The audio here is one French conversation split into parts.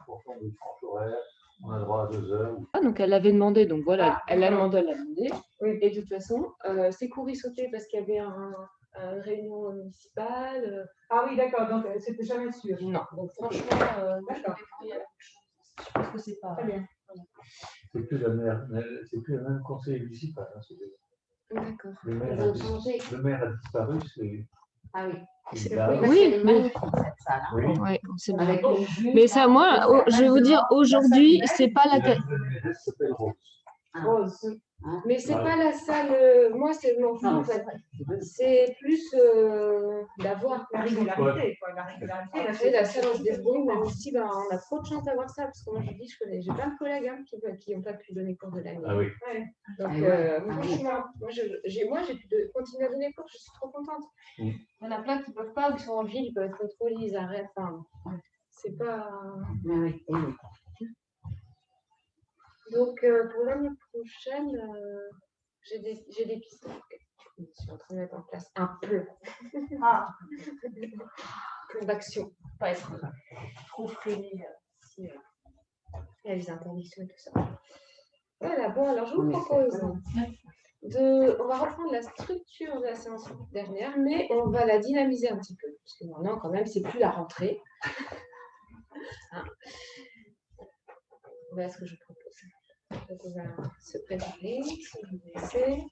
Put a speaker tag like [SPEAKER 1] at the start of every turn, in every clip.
[SPEAKER 1] fonction de tranche horaire, on a droit à 2 heures.
[SPEAKER 2] Ah, donc elle l'avait demandé, donc voilà, elle l'a demandé, elle l'a demandé.
[SPEAKER 3] Oui.
[SPEAKER 2] Et de toute façon, c'est couru sauté parce qu'il y avait une réunion municipale.
[SPEAKER 3] Ah oui, d'accord, donc c'était jamais sûr.
[SPEAKER 2] Non, donc franchement, moi, je me débrouille avec les choses. Je pense que c'est pas.
[SPEAKER 3] Très bien.
[SPEAKER 1] C'est plus le même conseil municipal. Hein,
[SPEAKER 2] D'accord.
[SPEAKER 1] le
[SPEAKER 3] Ils
[SPEAKER 1] maire a disparu, c'est.
[SPEAKER 3] Ah oui.
[SPEAKER 2] C'est
[SPEAKER 1] là,
[SPEAKER 2] oui,
[SPEAKER 3] c'est
[SPEAKER 2] mais
[SPEAKER 3] magnifique cette salle. Hein.
[SPEAKER 1] Oui.
[SPEAKER 2] ouais, c'est bien.
[SPEAKER 3] Avec les jus,
[SPEAKER 2] Mais ça, moi, je vais vous dire, aujourd'hui, c'est pas la.
[SPEAKER 1] La nouvelle mairesse s'appelle Rose.
[SPEAKER 3] Rose.
[SPEAKER 2] Mais c'est
[SPEAKER 1] Ouais.
[SPEAKER 2] pas la salle. Moi, c'est mon fou, en fait. C'est plus d'avoir
[SPEAKER 3] La régularité, quoi. La régularité,
[SPEAKER 2] Après, la salle, on se débrouille, même si ben, on a trop de chance d'avoir ça, parce que moi, je dis, j'ai plein de collègues hein, qui n'ont pas pu donner cours de l'année.
[SPEAKER 1] Ah oui.
[SPEAKER 3] Ouais.
[SPEAKER 2] Donc, franchement, moi, j'ai pu continuer à donner cours, je suis trop contente.
[SPEAKER 1] Mm.
[SPEAKER 2] Il y en a plein qui ne peuvent pas, ou qui sont en ville, ils peuvent être contrôlés, ils arrêtent. Enfin, c'est pas.
[SPEAKER 3] Oui.
[SPEAKER 2] Donc, pour l'année prochaine, j'ai des pistes. Je suis en train de mettre en place un plan. Plan d'action. Pas être trop freiné. Il y a les interdictions et tout ça. Voilà, bon, alors je vous propose on va reprendre la structure de la séance dernière, mais on va la dynamiser un petit peu, parce que maintenant, quand même, c'est plus la rentrée. Hein. Voilà ce que je propose. Donc, on va se préparer, se redresser.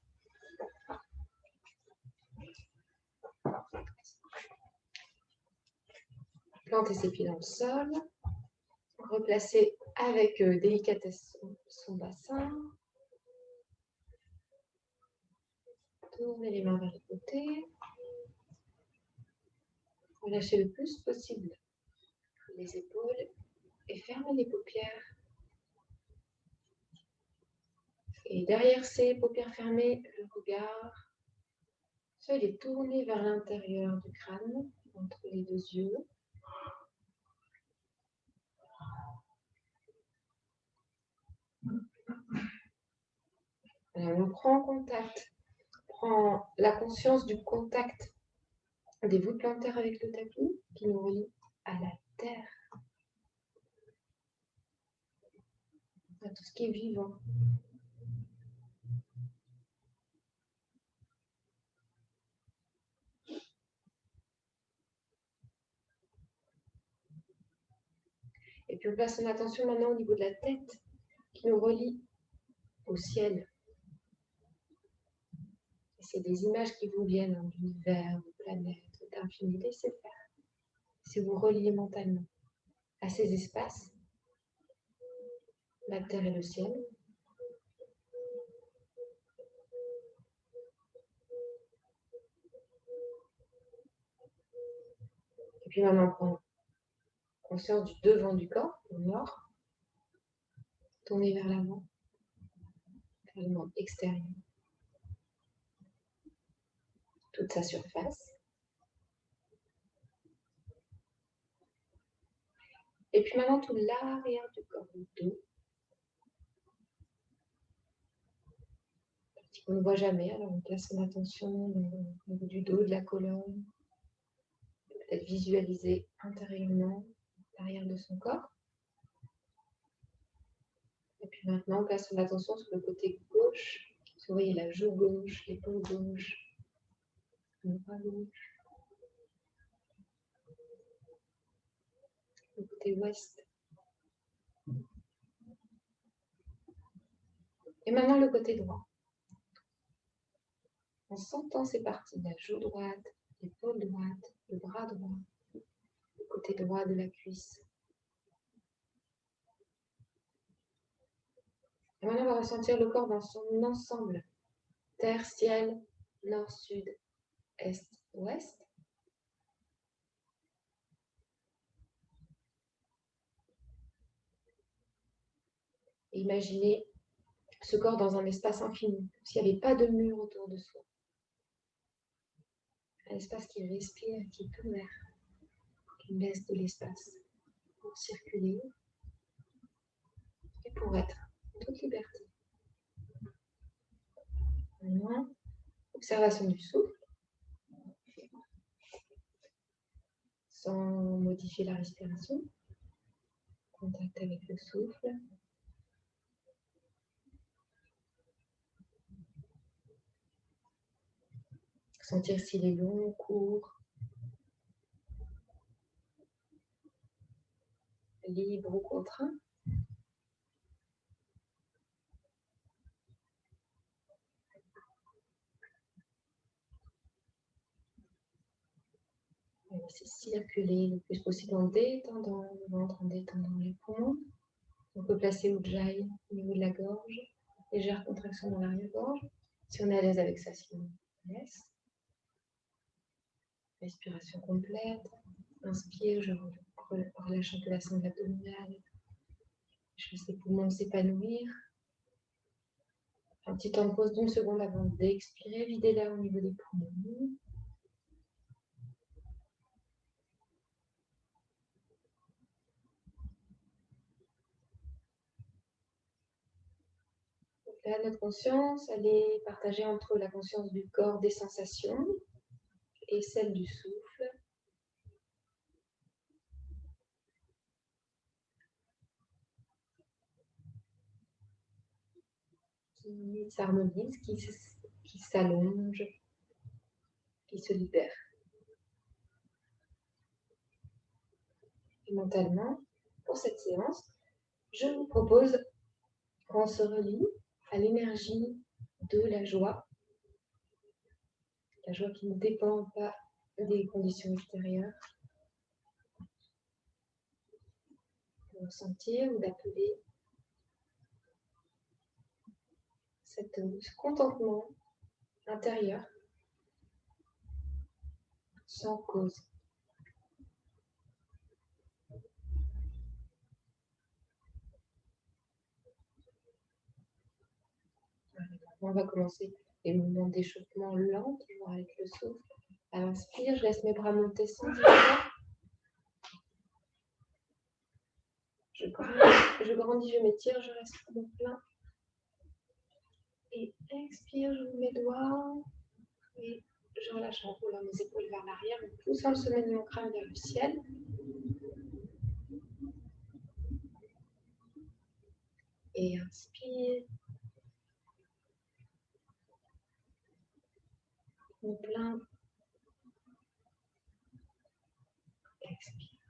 [SPEAKER 2] Planter ses pieds dans le sol. Replacer avec délicatesse son bassin. Tourner les mains vers le côté. Relâcher le plus possible les épaules et fermer les paupières. Et derrière ces paupières fermées, le regard, il est tourné vers l'intérieur du crâne, entre les deux yeux. Alors, on prend contact, prend la conscience du contact des voûtes plantaires avec le tapis qui nous relie à la terre, à tout ce qui est vivant. Et puis on place son attention maintenant au niveau de la tête qui nous relie au ciel. Et c'est des images qui vous viennent hein, d'univers, de planètes, d'infini. Laissez faire. Si vous reliez mentalement à ces espaces, la terre et le ciel, et puis maintenant on prend conscience du devant du corps, au nord, tourner vers l'avant, vers le monde extérieur, toute sa surface. Et puis maintenant tout l'arrière du corps, le dos. On ne voit jamais, alors on place son attention au niveau du dos, de la colonne. Peut-être visualiser intérieurement l'arrière de son corps. Et puis maintenant, on place son attention sur le côté gauche. Vous voyez la joue gauche, l'épaule gauche, le bras gauche, le côté ouest. Et maintenant le côté droit. En sentant ces parties, la joue droite, l'épaule droite, le bras droit, le côté droit de la cuisse. Et maintenant, on va ressentir le corps dans son ensemble. Terre, ciel, nord, sud, est, ouest. Et imaginez ce corps dans un espace infini, s'il n'y avait pas de mur autour de soi. Un espace qui respire, qui est ouvert, qui laisse de l'espace pour circuler et pour être en toute liberté. Maintenant, observation du souffle, sans modifier la respiration. contact avec le souffle. Sentir s'il est long ou court, libre ou contraint. On va aussi circuler le plus possible en détendant le ventre, en détendant les poumons. On peut placer Ujjayi au niveau de la gorge, légère contraction dans l'arrière-gorge. Si on est à l'aise avec ça, sinon on laisse. Respiration complète. Inspire, je relâche un peu la sangle abdominale. Je laisse les poumons s'épanouir. Un petit temps de pause d'1 seconde avant d'expirer. Videz l'air au niveau des poumons. Là, notre conscience, elle est partagée entre la conscience du corps, des sensations, et celle du souffle. Qui s'harmonise, qui s'allonge, qui se libère. Et mentalement, pour cette séance, je vous propose qu'on se relie à l'énergie de la joie qui ne dépend pas des conditions extérieures, de ressentir ou d'appeler ce contentement intérieur sans cause. On va commencer les mouvements d'échauffement lents, toujours avec le souffle. À l'inspire, je laisse mes bras monter sans effort. Je grandis, je m'étire, je reste mon plein. Et expire, j'ouvre mes doigts. Et je relâche en roulant mes épaules vers l'arrière, en poussant le sommet de mon crâne vers le ciel. Et inspire. Mon plein. Expire.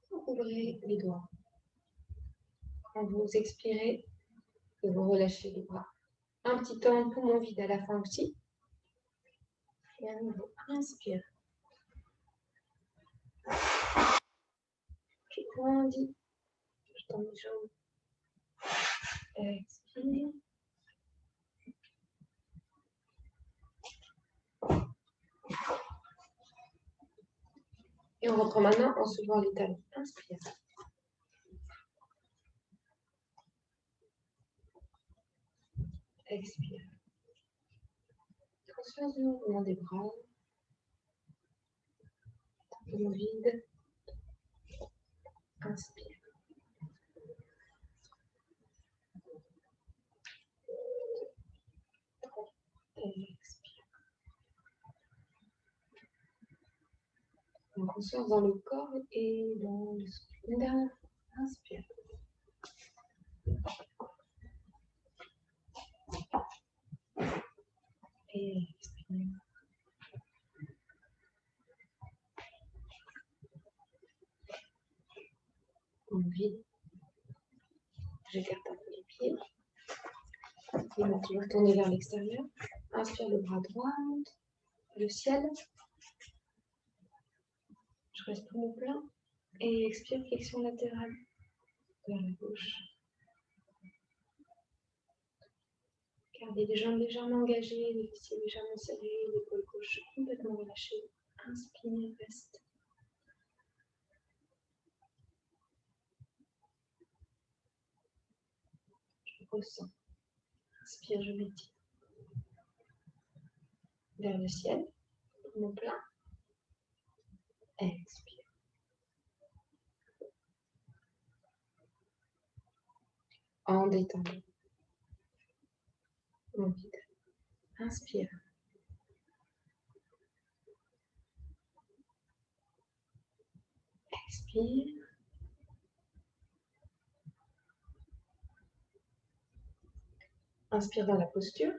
[SPEAKER 2] Ouvrez les doigts. Quand vous expirez, vous relâchez les bras. Un petit temps de poumon vide à la fin aussi. Et à nouveau, inspire. Je grandis. Je tends mes jambes. Expire. Et on reprend maintenant en soulevant les talons. Inspire. Expire. Conscience du mouvement des bras. Poumon vide. Inspire. Expire. Donc, conscience dans le corps et dans le souffle. Une dernière. Inspire. Et expire. On vide. J'écarte un peu les pieds. Et on va toujours tourner vers l'extérieur. Inspire le bras droit, le ciel. Je reste poumon plein. Et expire, flexion latérale vers la gauche. Gardez les jambes légèrement engagées, les fessiers légèrement serrés, l'épaule gauche complètement relâchée. Inspire, reste. Je ressens. Inspire, je m'étire. Vers le ciel, poumon plein. Expire. En détendant. Poumon vide. Inspire. Expire. Inspire dans la posture.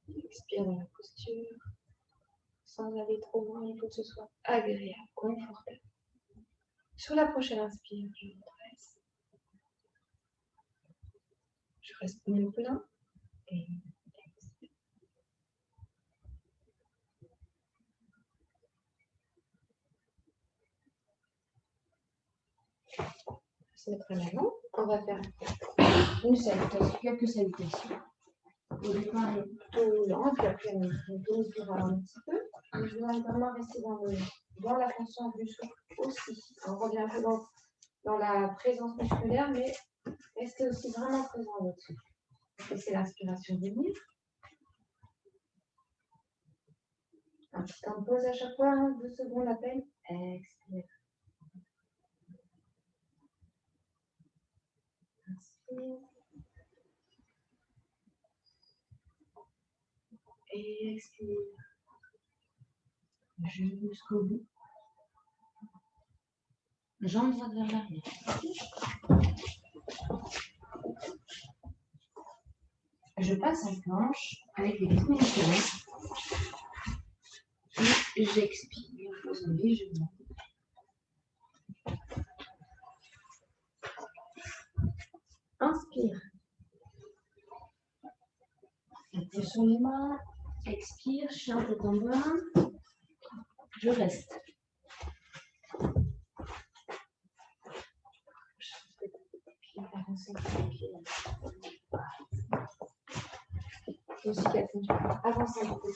[SPEAKER 2] Expire dans la posture. Sans aller trop loin, il faut que ce soit agréable, confortable. Sur la prochaine inspire, je me dresse. Je reste poumon plein. Et expire. On va se mettre en avant. On va faire une salutation, quelques salutations. Au départ, il est plutôt lent, puis après, on tourne un petit peu. Je vais vraiment rester dans la conscience du souffle aussi. On revient un peu dans la présence musculaire, mais restez aussi vraiment présent à votre souffle. Laissez l'inspiration venir. Un petit temps de pause à chaque fois, 2 secondes à peine. Expire. Inspire. Et expire. Jusqu'au bout. Jambes droites vers l'arrière. Je passe en planche avec les pieds serrés. Et j'expire, posant les genoux. Inspire. Tête sur les mains. Expire, chien tête en bas. Je reste. Aussi avancez un peu.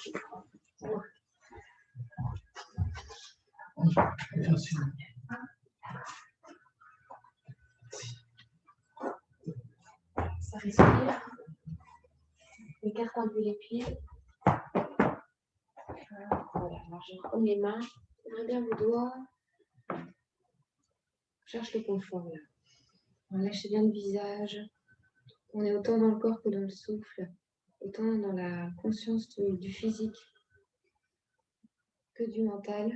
[SPEAKER 2] Ça respire. Écarte un peu les pieds. Voilà, alors je reprends les mains. Ouvrez bien vos doigts. Cherche le confort là. Lâchez bien le visage. On est autant dans le corps que dans le souffle. Autant dans la conscience du physique que du mental.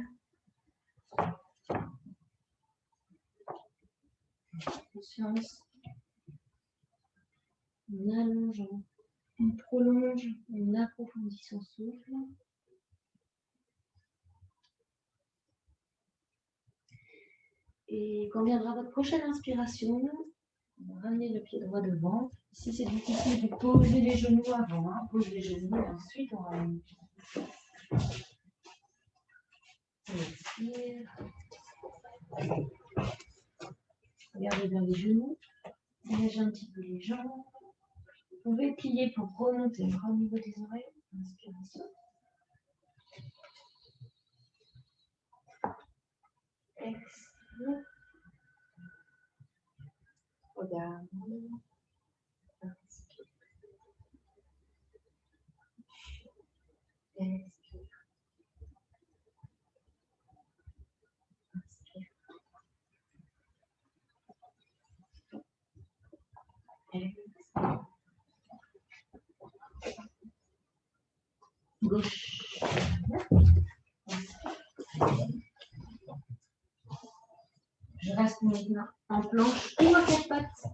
[SPEAKER 2] Conscience. On allonge, on prolonge, on approfondit son souffle. Et quand viendra votre prochaine inspiration, on va ramener le pied droit devant. Si c'est difficile, vous posez les genoux avant. Posez les genoux et ensuite on ramène. Expire. Regardez bien les genoux. Engagez un petit peu les jambes. Vous pouvez plier pour remonter le bras au niveau des oreilles. Inspiration. Expire. Regarde. Inspire. Expire. Inspire. Expire. Gauche. Je reste maintenant en planche ou à 4 pattes.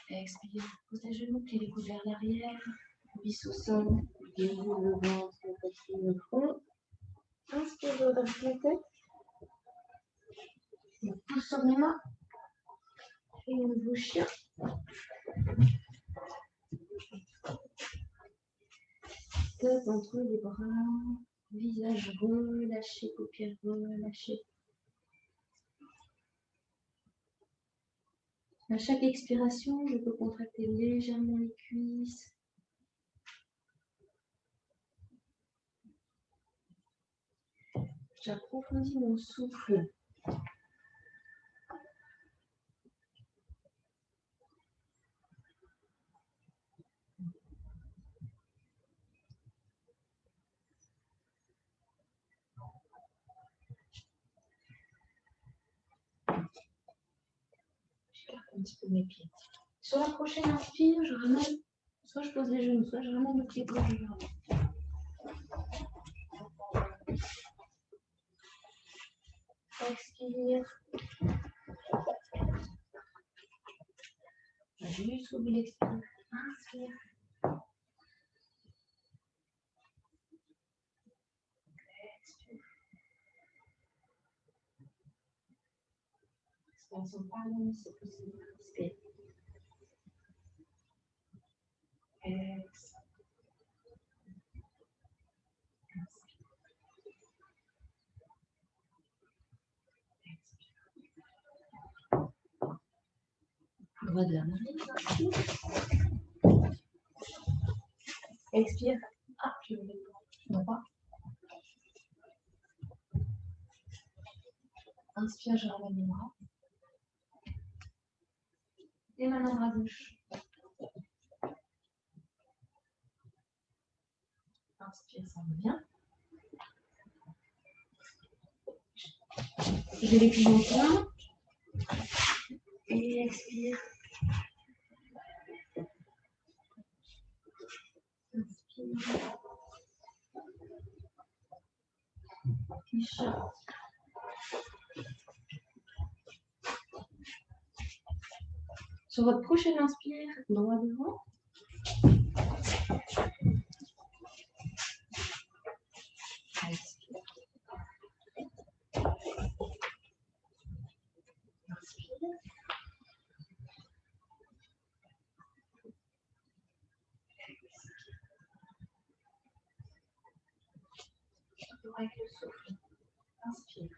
[SPEAKER 2] Expire. Pose les genoux, pieds les coudes vers l'arrière. Vis au sol. Déroule le ventre, le poitrine, le front. Inspire, redresse la tête. On pousse sur les mains. Et un nouveau chien. Tête entre les bras. Visage relâché, paupières relâchées. À chaque expiration, je peux contracter légèrement les cuisses. J'approfondis mon souffle. J'écarte un petit peu mes pieds. Sur la prochaine inspire, je ramène, soit je pose les genoux, soit je ramène le pied gauche vers l'avant. Expire. jusqu'au bout de l'expire. Inspire. Expire. Expansion par le nez, c'est possible. Inspire. Expire. Droit de la narine, inspire. Expire. Ah, je vais le non pas. Inspire, je ramène les bras. Et maintenant bras gauche. Inspire, ça revient. Je vais les plus longtemps. Et expire. Inspire. Échappe. Sur votre prochaine inspire, droit devant. Expire. Inspire. Avec le souffle. Inspire.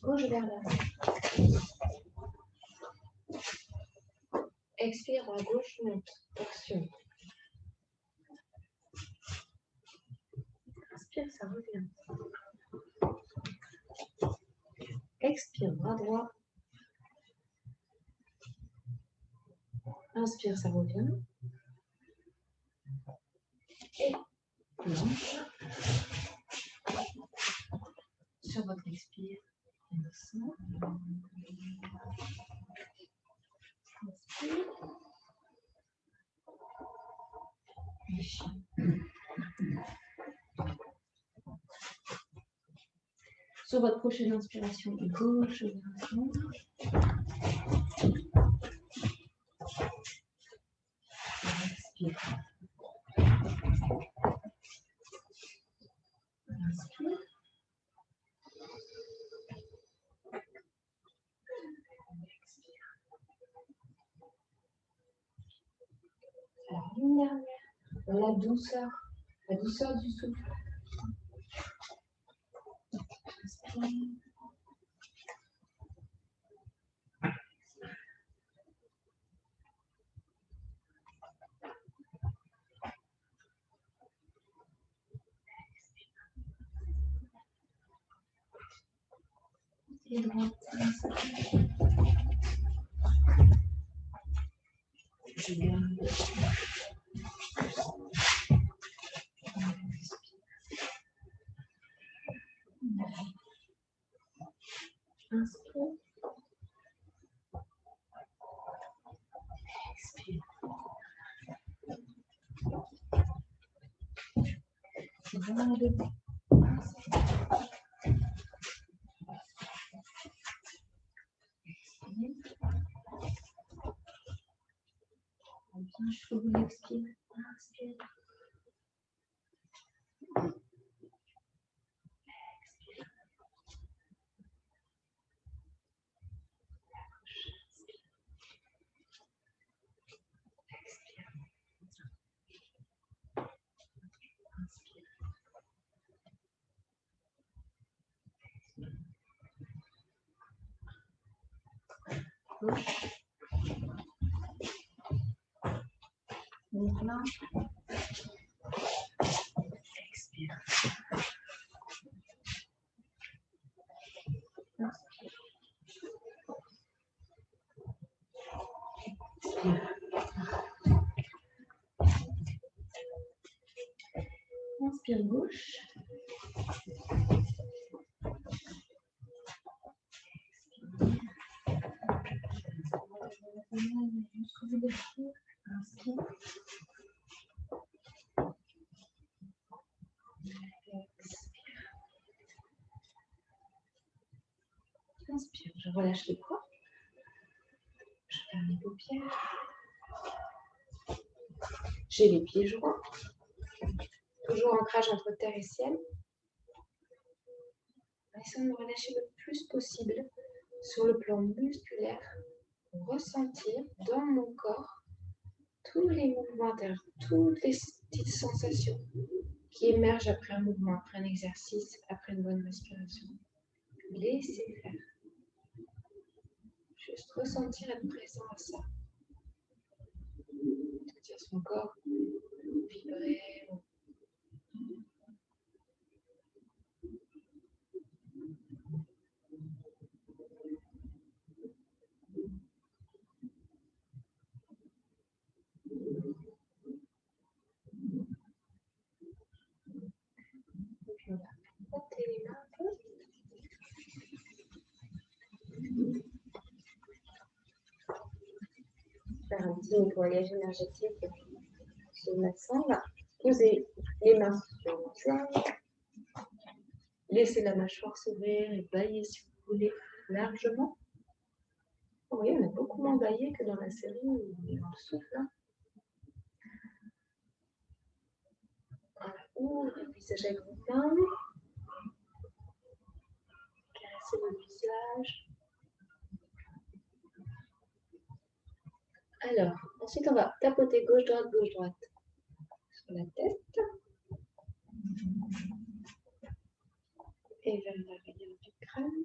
[SPEAKER 2] Gauche vers l'avant. Expire, à gauche, monte. Torsion. Inspire, ça revient. Expire, bras droit. Inspire, ça revient. Et planche. Sur votre expire, doucement. Inspire. Échappe. Sur votre prochaine inspiration, gauche vers l'avant. Expire. Inspire. Expire. Alors, une dernière. La douceur du souffle. Inspire. Et droite. Je garde. Inspire. Expire. Bras devant. Inspire. Expire. Bien jusqu'au bout de l'expire. Inspire. Expire. Expire. Inspire. Gauche. Mouvement. Expire. Inspire. Expire. Inspire gauche. Inspire, je relâche les bras. Je ferme les paupières. J'ai les pieds joints. Toujours ancrage entre terre et ciel. Essayons de me relâcher le plus possible sur le plan musculaire pour ressentir dans mon corps tous les mouvements intérieurs, toutes les petites sensations qui émergent après un mouvement, après un exercice, après une bonne respiration. Laissez faire. Juste ressentir, être présent à ça. Sentir son corps vibrer. Puis on va frotter les mains un peu. Faire un petit nettoyage énergétique sur le bassin. On va poser les mains sur le visage. Laissez la mâchoire s'ouvrir et bailler si vous voulez largement. Vous voyez, on a beaucoup moins baillé que dans la série où on est dans le souffle. Voilà, ouvrez le visage avec vos mains. Caressez le visage. Alors, ensuite on va tapoter gauche-droite sur la tête. Et vers l'arrière du crâne.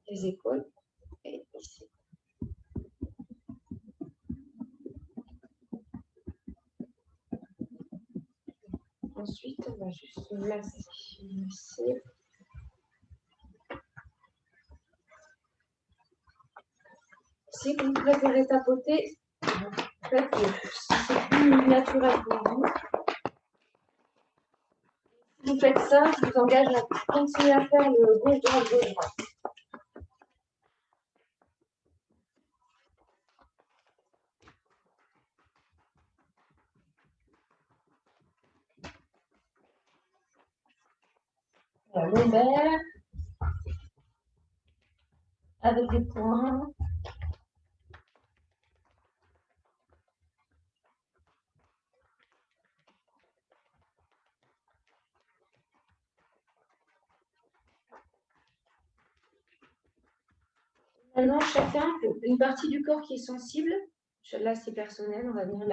[SPEAKER 2] Les épaules et ici. Ensuite, on va juste masser ici. Si vous préférez tapoter, faites-le. Si c'est plus naturel pour vous. Si vous faites ça, je vous engage à continuer à faire le gauche-droite. La lombaire, avec les poings. Maintenant, chacun, une partie du corps qui est sensible, là c'est personnel, on va venir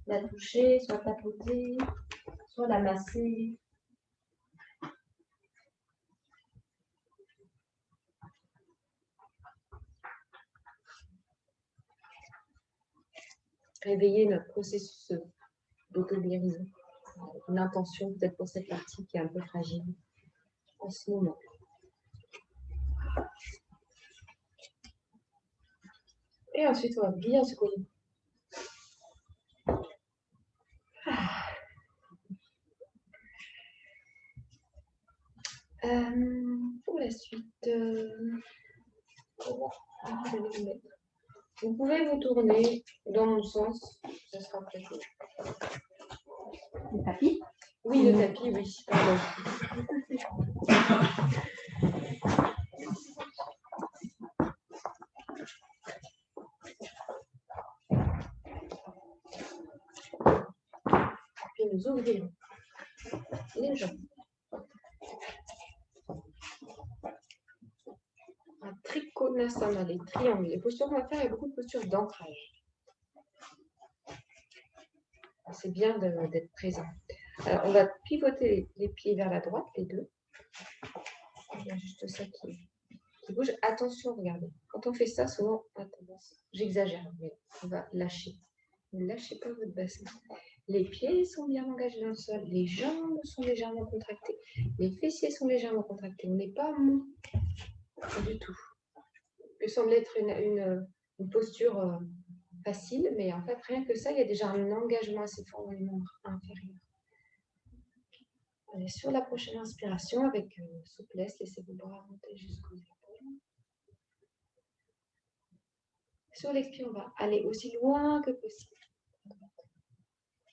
[SPEAKER 2] la toucher, soit tapoter, soit la masser. Réveiller notre processus d'auto-guérison. Une intention peut-être pour cette partie qui est un peu fragile en ce moment. Et ensuite, on va bien se coller. Pour la suite, vous pouvez vous tourner dans mon sens, ça sera précis.
[SPEAKER 3] Le tapis?
[SPEAKER 2] Oui, le tapis, oui. Pardon. Puis nous ouvrons les jambes. Un trikonasana, les triangles. Les postures qu'on va faire, il y a beaucoup de postures d'ancrage. C'est bien d'être présent. Alors, on va pivoter les pieds vers la droite, les deux. Il y a juste ça qui bouge. Attention, regardez. Quand on fait ça, souvent, j'exagère, mais on va lâcher. Ne lâchez pas votre bassin. Les pieds sont bien engagés dans le sol. Les jambes sont légèrement contractées. Les fessiers sont légèrement contractés. On n'est pas mou du tout. Ça peut sembler être une posture facile, mais en fait, rien que ça, il y a déjà un engagement assez fort dans les membres inférieurs. Allez, sur la prochaine inspiration, avec souplesse, laissez vos bras monter jusqu'aux épaules. Sur l'expire, on va aller aussi loin que possible.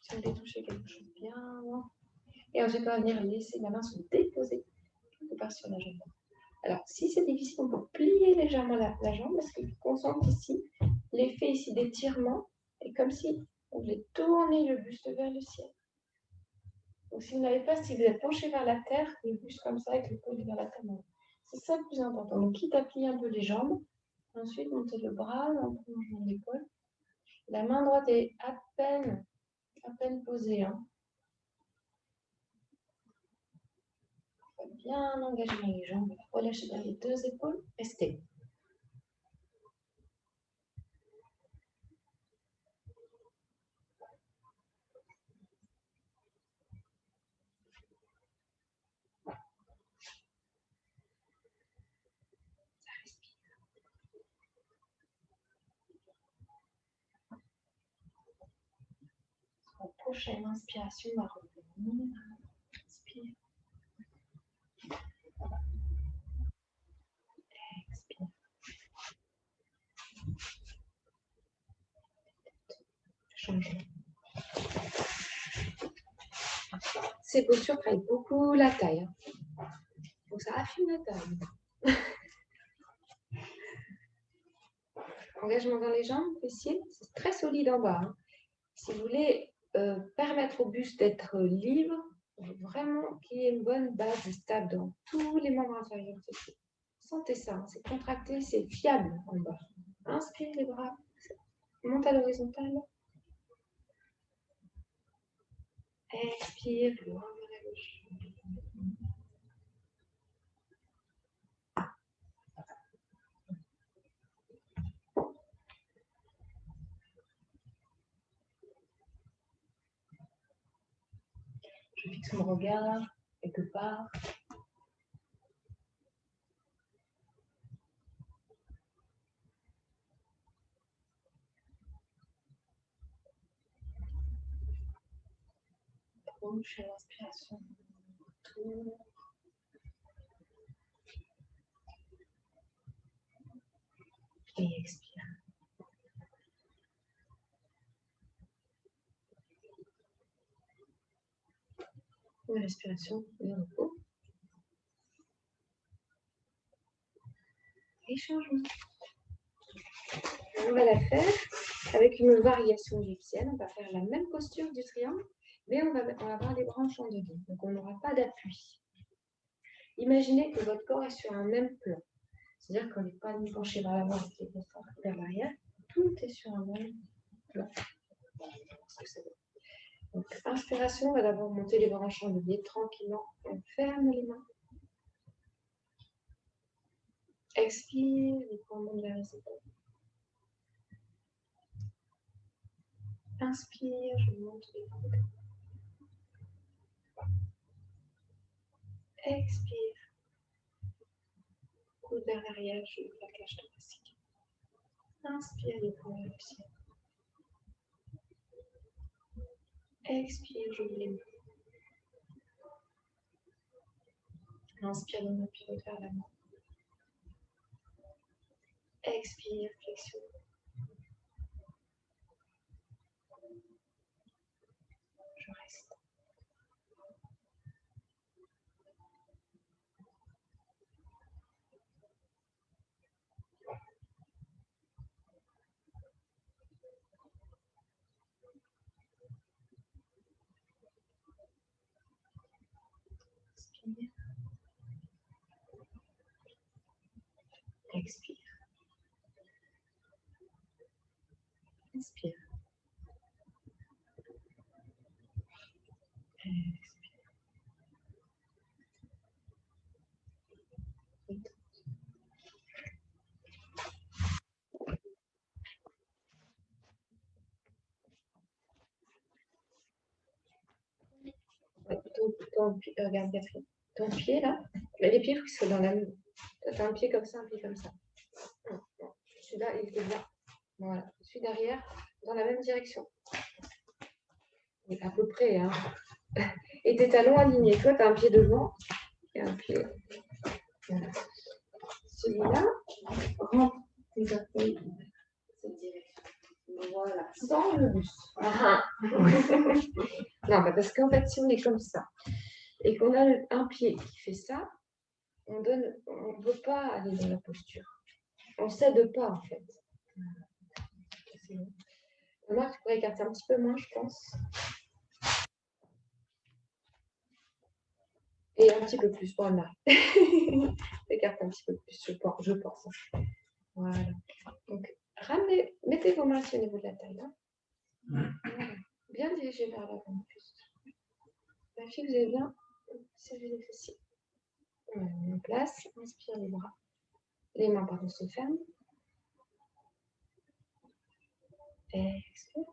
[SPEAKER 2] Si on veut toucher quelque chose bien loin. Et ensuite, on va venir laisser la main se déposer quelque part sur la jambe. Alors, si c'est difficile, on peut plier légèrement la jambe parce qu'il faut qu'on sente ici l'effet ici d'étirement est comme si on voulait tourner le buste vers le ciel. Donc, si vous n'avez pas, si vous êtes penché vers la terre, le buste comme ça avec l'épaule vers la terre. C'est ça le plus important. Donc, quitte à plier un peu les jambes, ensuite monter le bras en prolongeant l'épaule. La main droite est à peine posée. Hein. Bien engager dans les jambes. Relâchez dans les deux épaules. Restez. La prochaine inspiration va revenir. Inspire. Expire. Change. Ces postures travaillent beaucoup la taille. Hein. Donc ça affine la taille. Engagement dans les jambes, fessiers, c'est très solide en bas. Hein. Si vous voulez permettre au buste d'être libre, vraiment qu'il y ait une bonne base stable dans tous les membres inférieurs. Sentez ça, hein, c'est contracté, c'est fiable en bas. Inspire les bras, monte à l'horizontale. Expire, loin vers la gauche. Je fixe mon regard quelque part. Bouche à l'inspiration. Tour. Et expire. Une respiration, et repos. Et changement. On va la faire avec une variation égyptienne. On va faire la même posture du triangle, mais on va avoir les bras en champ de guide. Donc on n'aura pas d'appui. Imaginez que votre corps est sur un même plan. C'est-à-dire qu'on n'est pas ni penché vers l'avant ni vers l'arrière. Tout est sur un même plan. Donc, inspiration, on va d'abord monter les bras en champ de guide tranquillement. On ferme les mains. Expire, les poings montent vers les épaules. Inspire, je monte les coudes. Expire. Coude vers l'arrière, je ouvre la cage thoracique. Inspire, les poings vers le ciel. Expire, j'ouvre les mains. Inspire, le main pivote vers l'avant. Expire, flexion. Je reste. Inspire. Expire. Inspire. Expire. Regarde, Catherine. Ton pied là, les pieds, il faut qu'ils soient dans la même. Tu as un pied comme ça, un pied comme ça. Celui-là, il est là. Voilà. Celui derrière, dans la même direction. Et à peu près, hein. Et tes talons alignés. Toi, tu as un pied devant et un pied. Voilà. Celui-là, rentre tes orteils dans cette direction. Voilà, sans le buste. Non, parce qu'en fait, si on est comme ça et qu'on a un pied qui fait ça, on ne veut pas aller dans la posture. On ne cède pas, en fait. Remarque, tu pourrais écarter un petit peu moins, je pense. Et un petit peu plus, voilà. Écarte un petit peu plus, je pense. Voilà. Donc, ramenez, mettez vos mains au niveau de la taille. Hein. Voilà. Bien dirigé vers l'avant. La fille, vous avez bien serré les fessiers. On met en place, inspire les bras. Les mains, pardon, se ferment. Expire.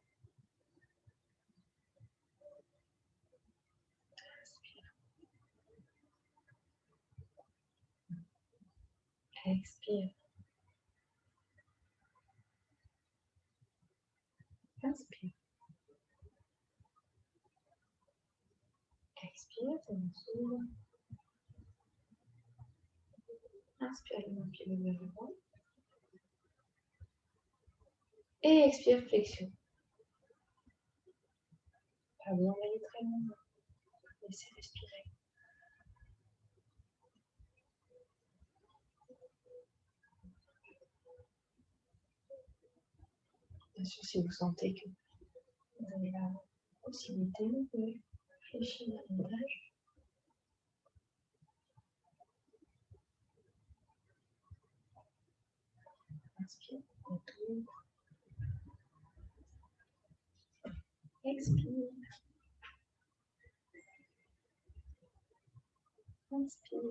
[SPEAKER 2] Expire. Inspire. Expire, ça me s'ouvre. Inspire, les mains qui lèvent vers l'avant. Et expire, flexion. Pas besoin d'aller très loin. Laissez respirer. Bien sûr, si vous sentez que vous avez la possibilité, vous pouvez fléchir davantage. Inspire, retour. Expire. Inspire.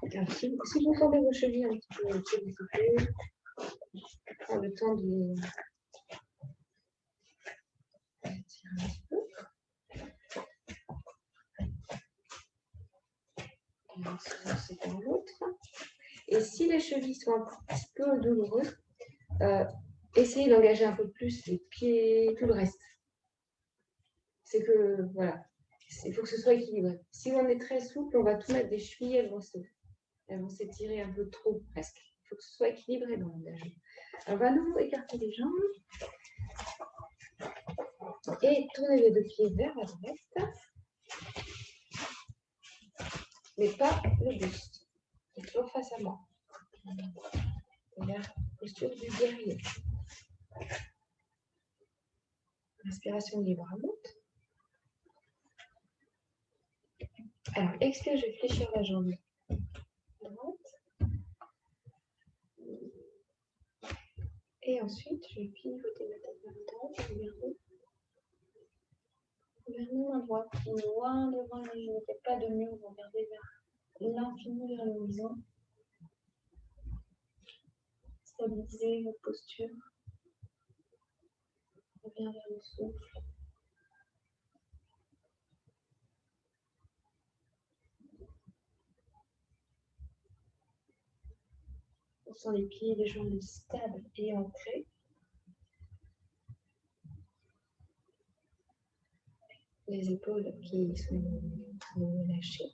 [SPEAKER 2] Alors, si vous sentez vos chevilles un petit peu sollicitées, prends le temps de les tirer un petit peu. Et on se lance vers l'autre. Et si les chevilles sont un petit peu douloureuses, essayez d'engager un peu plus les pieds, tout le reste. C'est que, voilà, il faut que ce soit équilibré. Si on est très souple, on va tout mettre des chevilles, elles vont s'étirer un peu trop presque. Il faut que ce soit équilibré dans l'engagement. On va à nouveau écarter les jambes et tourner les deux pieds vers la droite, mais pas le buste. C'est toujours face à moi. La posture du guerrier. Inspiration libre à monte. Alors, expire, je vais fléchir la jambe droite. Et ensuite, je vais pivoter ma tête vers droite. Vers ma droite, loin devant les genoux. Ne faites pas de mur, vous regardez vers l'infini, vers l'horizon. Stabilisez votre posture. Reviens vers le souffle. On sent les pieds et les jambes stables et ancrés. Les épaules qui sont relâchées.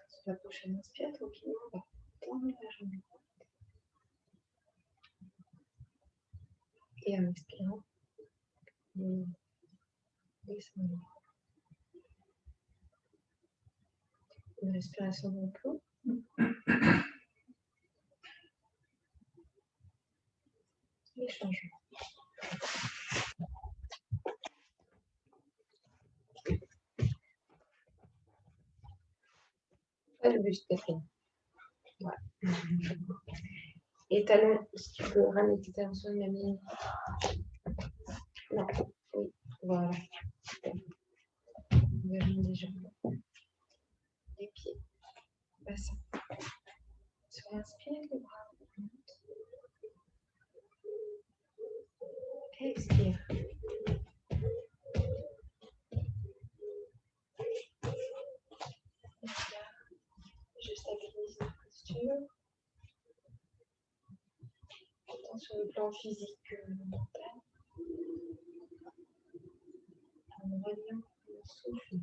[SPEAKER 2] Sur la prochaine inspire, tranquillement, on va tendre la jambe droite. Et en expirant, on descend. Une respiration de repos. Et changement. Pas le buste, Catherine. Voilà. Et talons, si tu peux ramener tes talons sur la même ligne. Non, oui, voilà. Super. Expire. Je stabilise la posture. Autant sur le plan physique que mental. En reliant le souffle.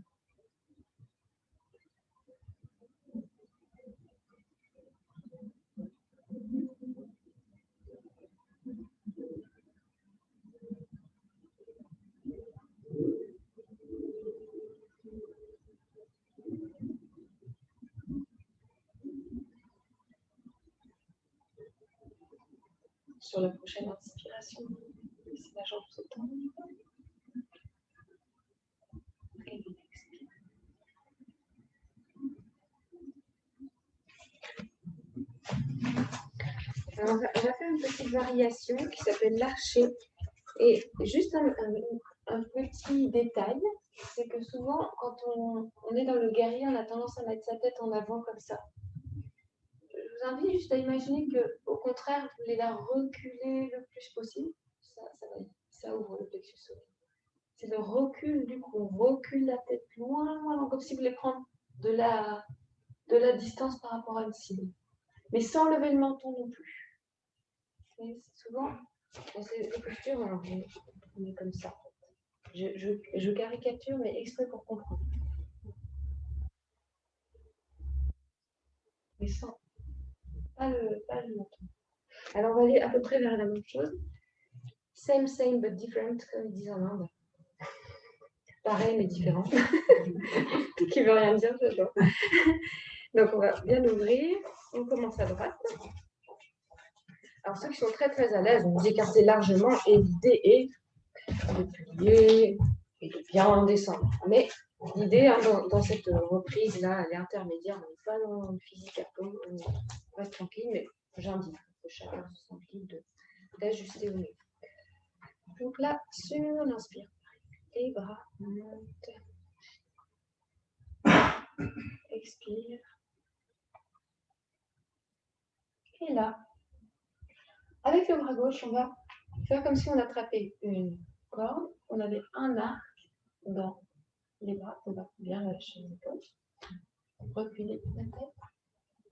[SPEAKER 2] Sur la prochaine inspiration, laissez la jambe se tendre. Et l'expire. Alors, on va faire une petite variation qui s'appelle l'archer. Et juste un petit détail, c'est que souvent, quand on est dans le guerrier, on a tendance à mettre sa tête en avant comme ça. Je vous invite juste à imaginer qu'au contraire, vous voulez la reculer le plus possible. Ça ouvre le plexus solaire. C'est le recul du cou. On recule la tête loin, loin, comme si vous voulez prendre de la distance par rapport à une cible. Mais sans lever le menton non plus. Et souvent, dans ces postures, alors, on est comme ça. Je caricature, mais exprès pour comprendre. Mais sans, pas le menton. Alors, on va aller à peu près vers la même chose. Same, but different, comme ils disent en Inde. Pareil, mais différent. Qui veut rien dire, je vois. Donc, on va bien ouvrir. On commence à droite. Alors, ceux qui sont très, très à l'aise, vous écartez largement. Et l'idée est de plier et de bien descendre. Mais l'idée, hein, dans cette reprise-là, elle est intermédiaire. On n'est pas dans le physique à peau. On reste tranquille, mais j'indique que chacun se sente libre d'ajuster au mieux. Donc là, sur l'inspire, les bras montent. Expire. Et là, avec le bras gauche, on va faire comme si on attrapait une corde. On avait un arc dans les bras. On va bien lâcher les épaules. Reculer la tête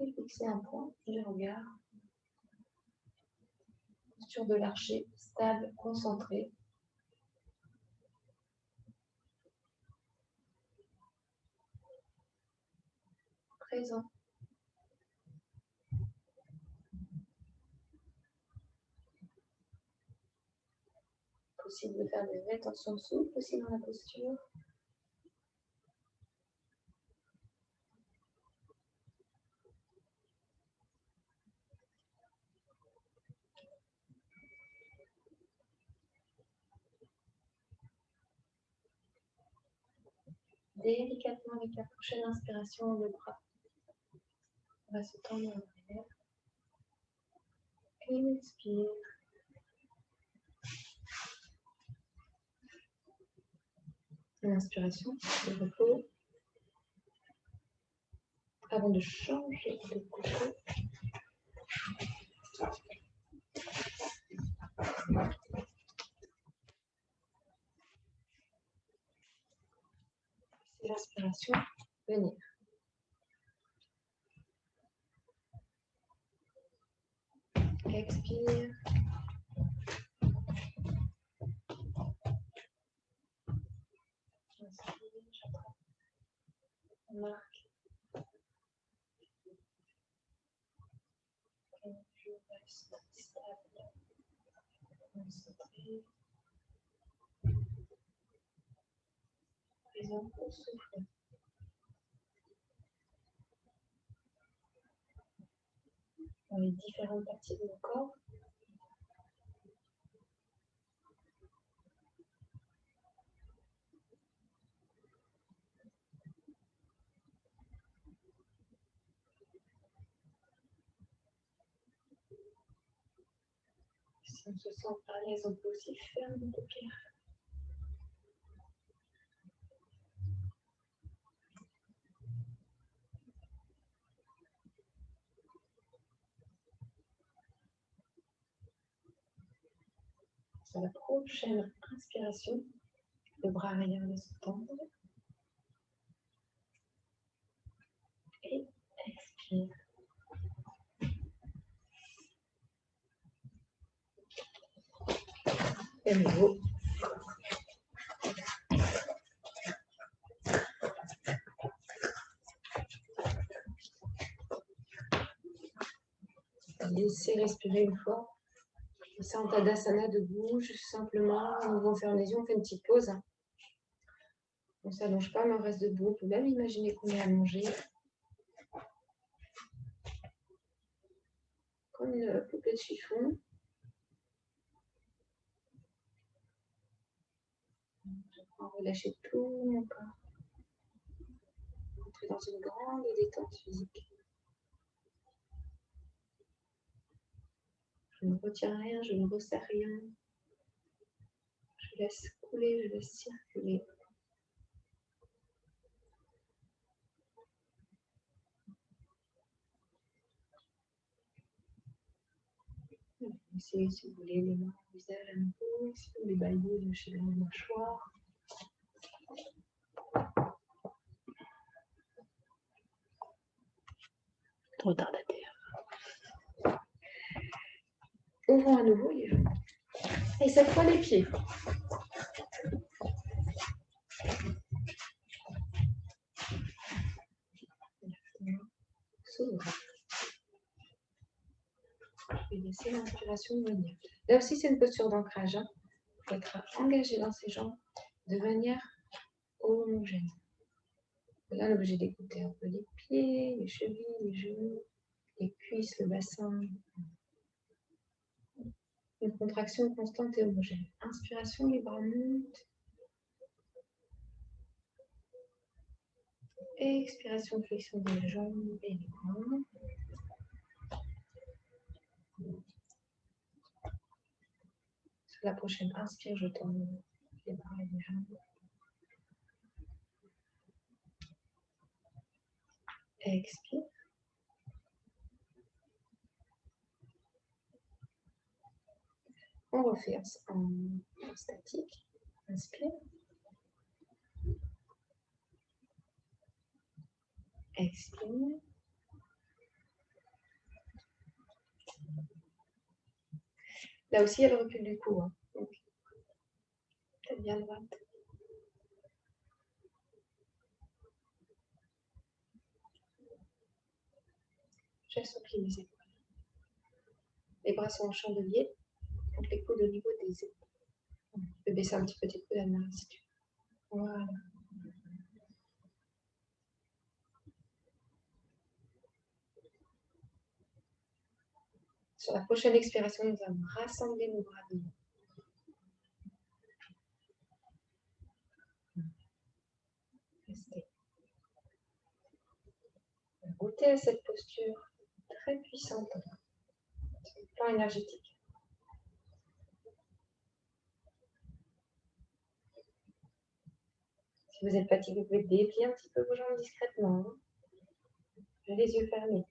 [SPEAKER 2] et fixer un point du regard. Posture de l'archer, stable, concentré. Présent. Possible de faire des rétentions de souffle aussi dans la posture. Délicatement avec la prochaine inspiration, le bras va se tendre en arrière. Et expire. L'inspiration, le repos. Avant de changer de côté. C'est l'inspiration, venir. Expire. Inspire, j'attrape. On marque. Et je reste stable. Concentré. Présent au souffle. Dans les différentes parties de mon corps. Si on se sent à l'aise, on peut aussi fermer les paupières. Sur la prochaine inspiration, le bras arrière va se tendre. Et expire. Et à nouveau. Laissez respirer une fois. Ça en Tadasana debout, juste simplement, on ouvre, on ferme les yeux, on fait une petite pause. On ne s'allonge pas, mais on reste debout. On peut même imaginer qu'on est allongé. Comme une poupée de chiffon. On va relâcher tout mon corps. Entrer dans une grande détente physique. Je ne retiens rien, je ne resserre rien. Je laisse couler, je laisse circuler. Essayez, si vous voulez, les mains au visage à nouveau. Si vous voulez bailler, lâchez la mâchoire.
[SPEAKER 3] Trop tard à terre.
[SPEAKER 2] Ouvrons à nouveau les jambes. Et cette fois les pieds. S'ouvre. Et laissez l'inspiration venir. Là aussi, c'est une posture d'ancrage. Il faut être engagé dans ses jambes de manière homogène. Là, on est obligé d'écouter un peu les pieds, les chevilles, les genoux, les cuisses, le bassin. Une contraction constante et homogène. Inspiration, les bras montent. Expiration, flexion des jambes et les bras. Sur la prochaine inspire, je tourne les bras et les jambes. Expire. On refait en statique. Inspire. Expire. Là aussi, il y a le recul du cou. Hein. Donc, tête bien droite. Geste au pied des épaules. Les bras sont en chandelier. Donc les coudes au niveau des épaules. Tu peux baisser un petit peu tes coudes à l'arrière si tu veux. Voilà. Sur la prochaine expiration, nous allons rassembler nos bras devant. Restez. Goûtez à cette posture très puissante sur le plan énergétique. Si vous êtes fatigué, vous pouvez déplier un petit peu vos jambes discrètement. Hein. Les yeux fermés.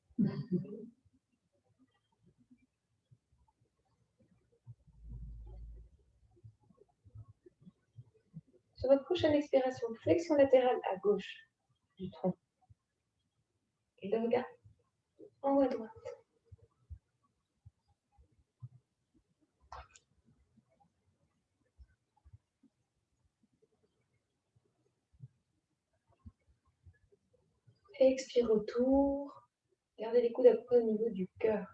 [SPEAKER 2] Sur votre prochaine expiration, flexion latérale à gauche du tronc. Et le regard en haut à droite. Expire autour. Gardez les coudes à peu près au niveau du cœur,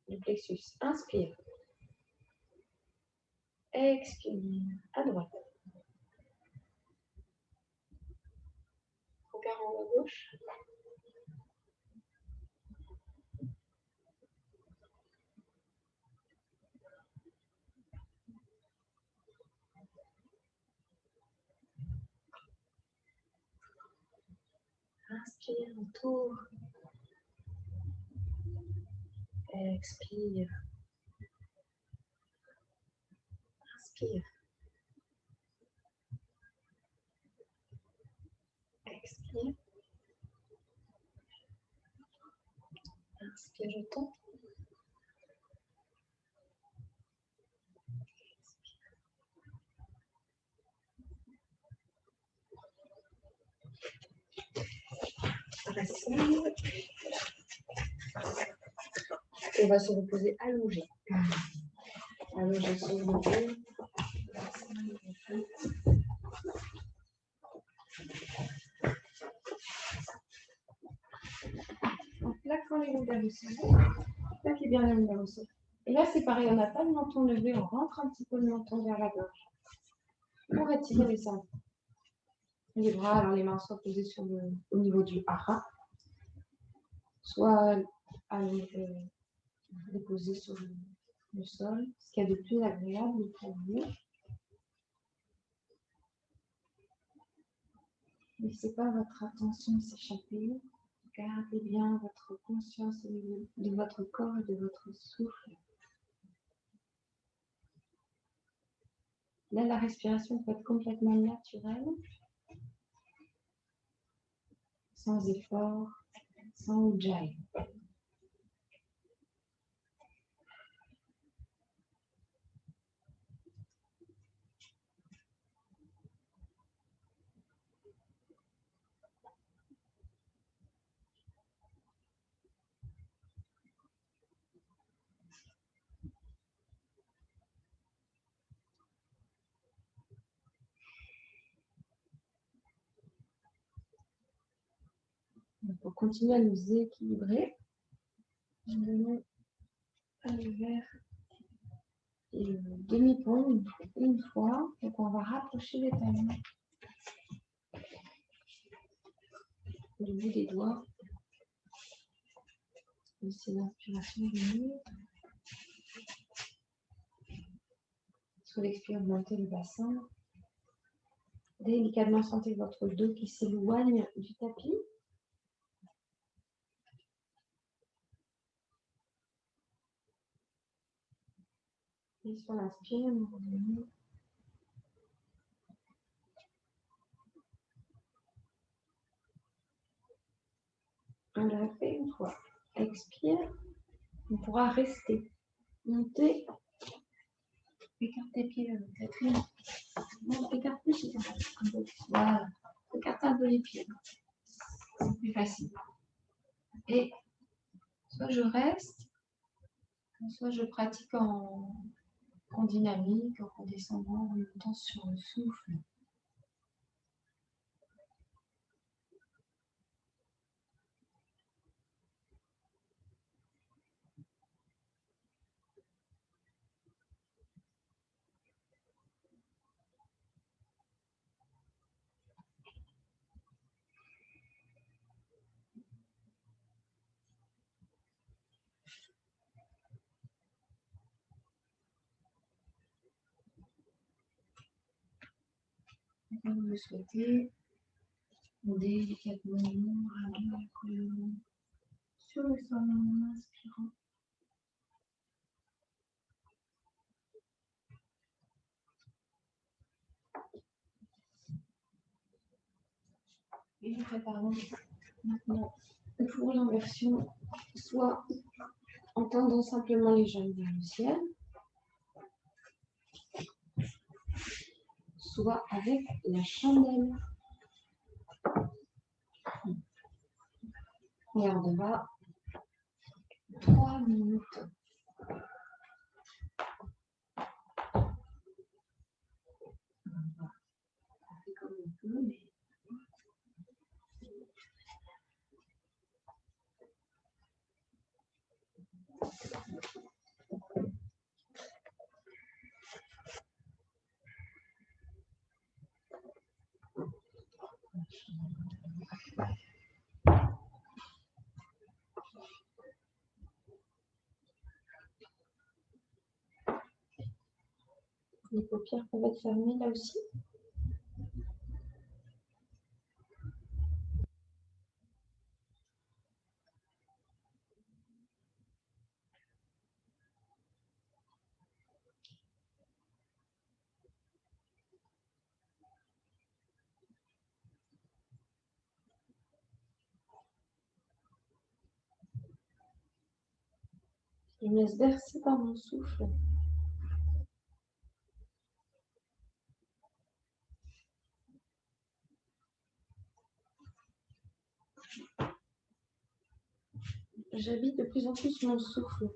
[SPEAKER 2] du plexus. Inspire. Expire. À droite. Regard en haut à gauche. Inspire autour. Expire. Inspire. Expire. Inspire, je tente. assise. On va se reposer allongé. Allongé sur le dos. En plaquant les lombaires au sol. Plaquez bien les lombaires au sol. Et là, c'est pareil, on n'a pas le menton levé, on rentre un petit peu le menton vers la gorge. Pour étirer les seins. Les bras, alors les mains soient posées au niveau du hara, soit déposées sur le sol, ce qu'il y a de plus agréable pour vous. Ne laissez pas votre attention s'échapper. Gardez bien votre conscience au niveau de votre corps et de votre souffle. Là, la respiration peut être complètement naturelle, sans effort, sans ujjayi. Pour continuer à nous équilibrer, nous allons vers le demi-pont une fois. Donc on va rapprocher les talons du bout des doigts. Laissez l'inspiration venir. Sous l'expire, montez le bassin. Délicatement, sentez votre dos qui s'éloigne du tapis. Et sur l'inspire, nous revenons. On le refait une fois. Expire. On pourra rester. Monter. Écartez les pieds, Catherine. Non, écarte plus, voilà. Écartez un peu les pieds. C'est plus facile. Et soit je reste, soit je pratique en dynamique, en redescendant, en montant sur le souffle. Quand vous le souhaitez, délicatement ramenez la colonne sur le sol en inspirant. Et nous préparons maintenant pour l'inversion, soit en tendant simplement les jambes vers le ciel, soit avec la chandelle. On gardera 3 minutes. On fait comme on peut, mais les paupières peuvent être fermées là aussi. Je me laisse bercer par mon souffle. j'habite de plus en plus mon souffle.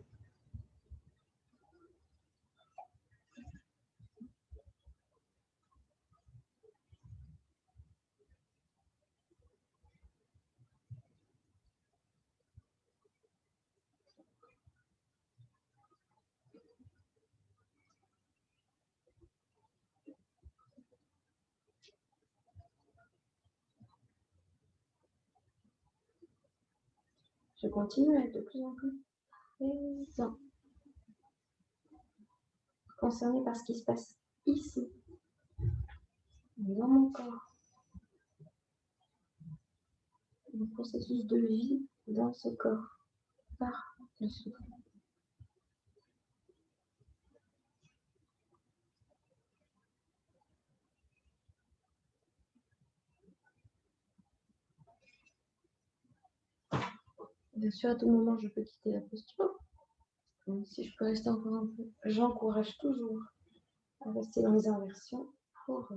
[SPEAKER 2] Je continue à être de plus en plus présent, concerné par ce qui se passe ici, dans mon corps, le processus de vie dans ce corps, par le souffle. Bien sûr, à tout moment, je peux quitter la posture. Donc, si je peux rester encore un peu, j'encourage toujours à rester dans les inversions pour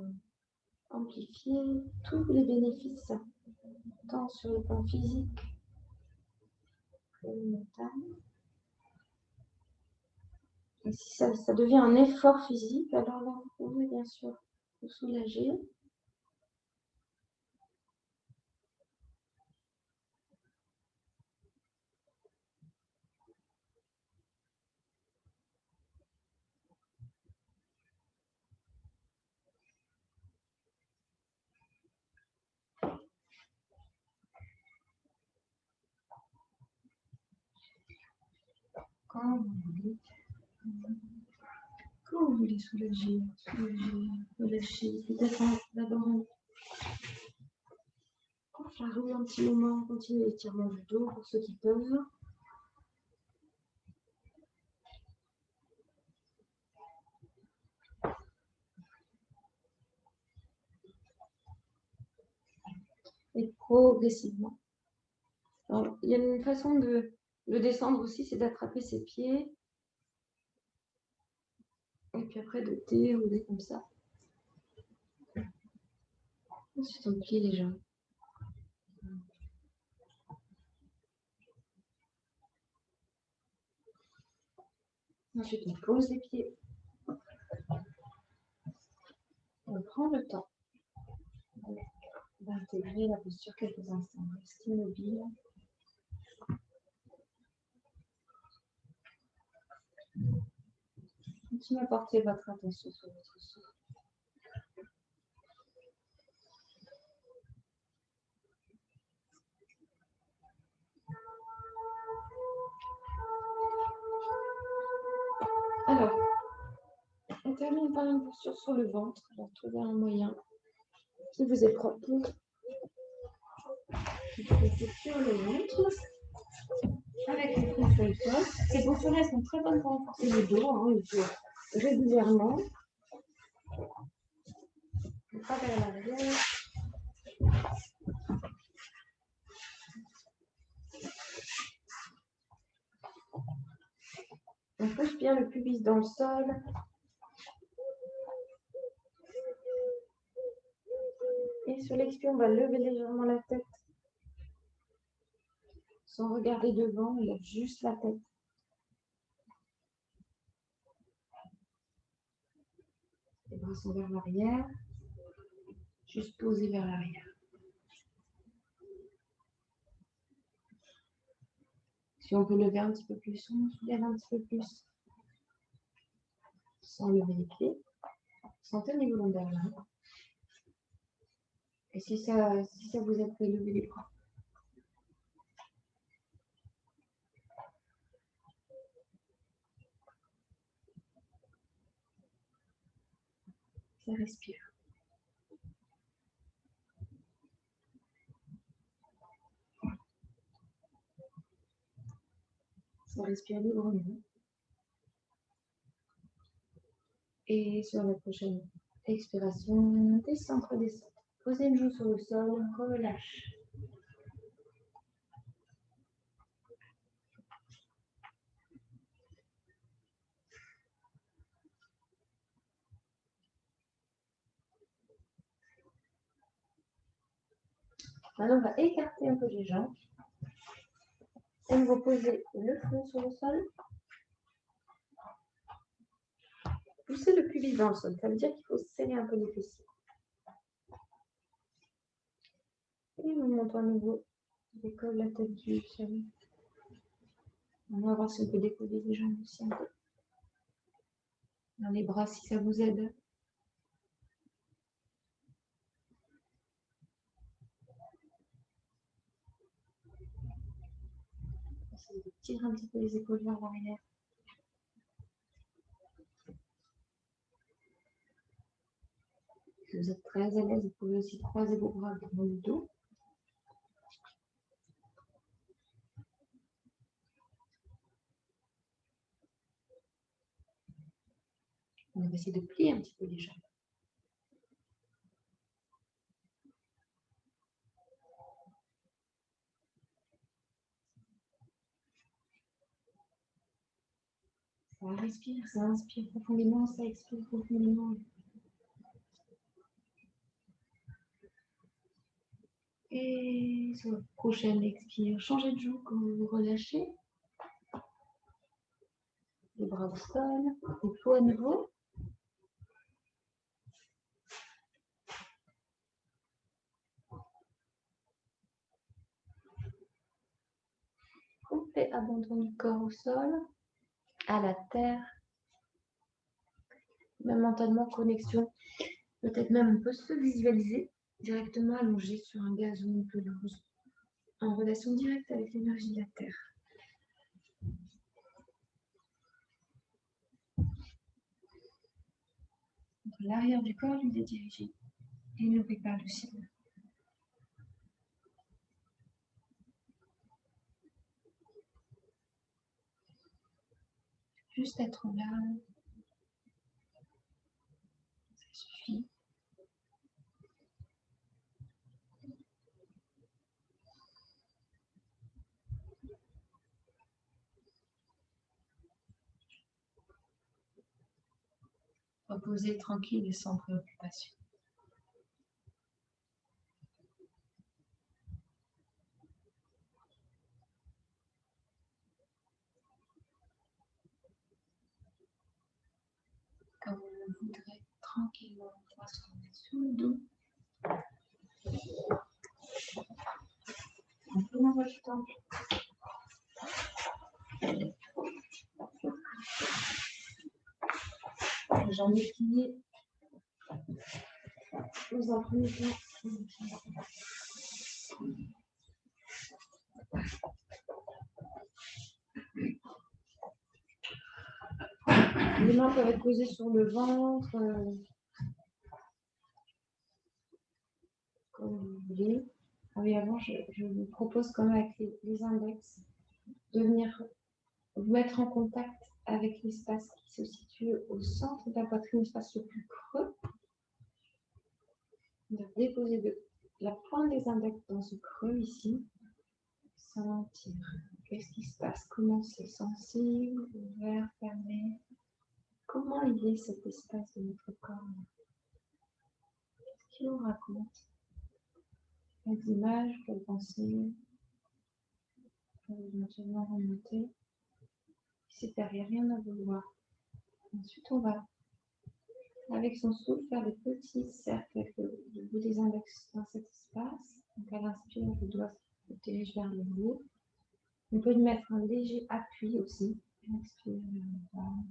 [SPEAKER 2] amplifier tous les bénéfices, tant sur le plan physique que mental. Et si ça devient un effort physique, alors là, vous pouvez bien sûr vous soulager. Quand vous voulez. Quand vous voulez soulager, relâcher, peut-être d'abord pour la roue un petit moment, continuer l'étirement du dos pour ceux qui peuvent. Et progressivement. Alors, il y a une façon de descendre aussi, c'est d'attraper ses pieds. Et puis après de dérouler comme ça. Ensuite on plie les jambes. Ensuite on pose les pieds. On prend le temps d'intégrer la posture quelques instants. On reste immobile. Continuez à porter votre attention sur votre souffle. Alors, on termine par une posture sur le ventre. Alors, trouvez un moyen qui vous est propre. Sur le ventre, avec les coudes sur le sol. Ces postures sont très bonnes pour renforcer le dos. Hein, il faut régulièrement. Pas vers l'arrière. On pousse bien le pubis dans le sol. Et sur l'expire, on va lever légèrement la tête. Sans regarder devant, on lève juste la tête. Les bras sont vers l'arrière. Juste poser vers l'arrière. Si on peut lever un petit peu plus, on soulève un petit peu plus. Sans lever les pieds. Sentez au niveau lombaire. Et si ça vous aide, vous levez les bras. Ça respire. Ça respire librement. Et sur la prochaine expiration, descente, redescente. Posez une joue sur le sol, relâche. Maintenant, on va écarter un peu les jambes. Et vous posez le front sur le sol. Poussez le pubis dans le sol. Ça veut dire qu'il faut serrer un peu les fessiers. Et nous montons à nouveau. Décolle la tête du sol. On va voir si on peut décoller les jambes aussi un peu. Dans les bras si ça vous aide. Tire un petit peu les épaules vers l'arrière. Si vous êtes très à l'aise, vous pouvez aussi croiser vos bras devant le dos. On va essayer de plier un petit peu les jambes. Ça respire, ça inspire profondément, ça expire profondément. Et sur la prochaine expire, changez de joue quand vous vous relâchez. Les bras au sol, les flots à nouveau. Complet abandon du corps au sol, à la terre. Même mentalement, connexion. Peut-être même on peut se visualiser directement allongé sur un gazon, une pelouse, en relation directe avec l'énergie de la terre. L'arrière du corps, il est dirigé et nourri par le ciel. Juste être là, ça suffit. Reposer tranquille et sans préoccupation. Comme vous le voudrez, tranquillement, on va se remettre sur le dos. Un peu dans votre temps. Les jambes pliées. Vous en prenez temps. Les mains peuvent être posées sur le ventre, comme vous voulez. Ah oui, avant, je vous propose quand même avec les index de venir vous mettre en contact avec l'espace qui se situe au centre de la poitrine, l'espace le plus creux. De déposer la pointe des index dans ce creux ici. Sentir qu'est-ce qui se passe, comment c'est sensible, ouvert, fermé. Comment il est cet espace de notre corps? Qu'est-ce qu'il nous raconte? Quelles images, quelles pensées peuvent éventuellement remonter? Si derrière, rien à vouloir. Ensuite, on va, avec son souffle, faire des petits cercles avec le bout des index dans cet espace. Donc, à l'inspire, le doigt se dirige vers le haut. On peut lui mettre un léger appui aussi. Inspire vers le bas.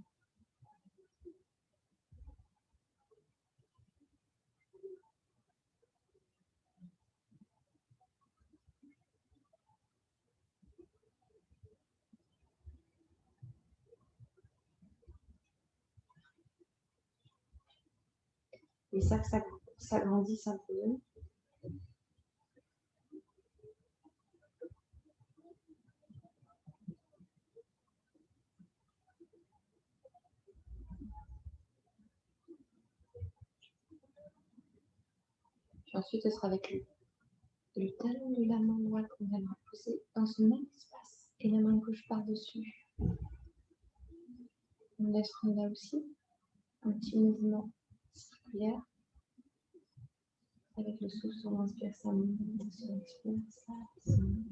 [SPEAKER 2] Et ça que ça grandisse un peu. Puis ensuite, ce sera avec le talon de la main droite qu'on va poser dans ce même espace et la main gauche par-dessus. On laisse là aussi un petit mouvement circulaire. Avec le souffle, on inspire, ça monte, on expire, ça descend.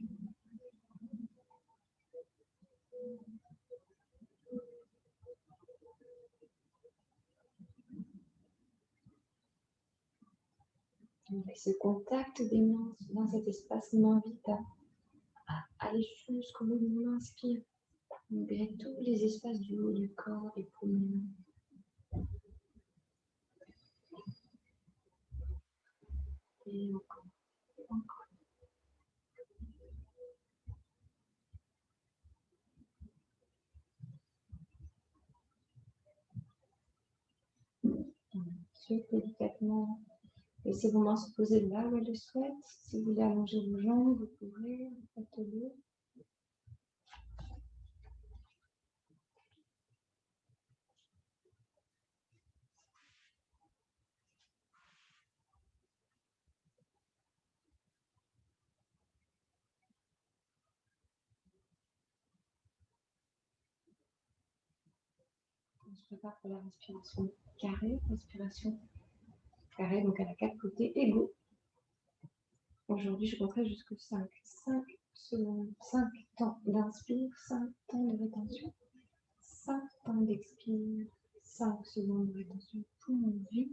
[SPEAKER 2] Et ce contact des mains dans cet espace m'invite à aller jusqu'au bout de mon inspire. Libérer tous les espaces du haut du corps et poumons. Et encore. Ensuite, délicatement, laissez vos mains se poser là où elles le souhaitent. Si vous voulez allonger vos jambes, vous pourrez, faites-le. On se prépare pour la respiration carrée, donc à la 4 côtés égaux. Aujourd'hui, je compterai jusqu'au 5. 5 secondes, 5 temps d'inspire, 5 temps de rétention, 5 temps d'expire, 5 secondes de rétention, poumon vide.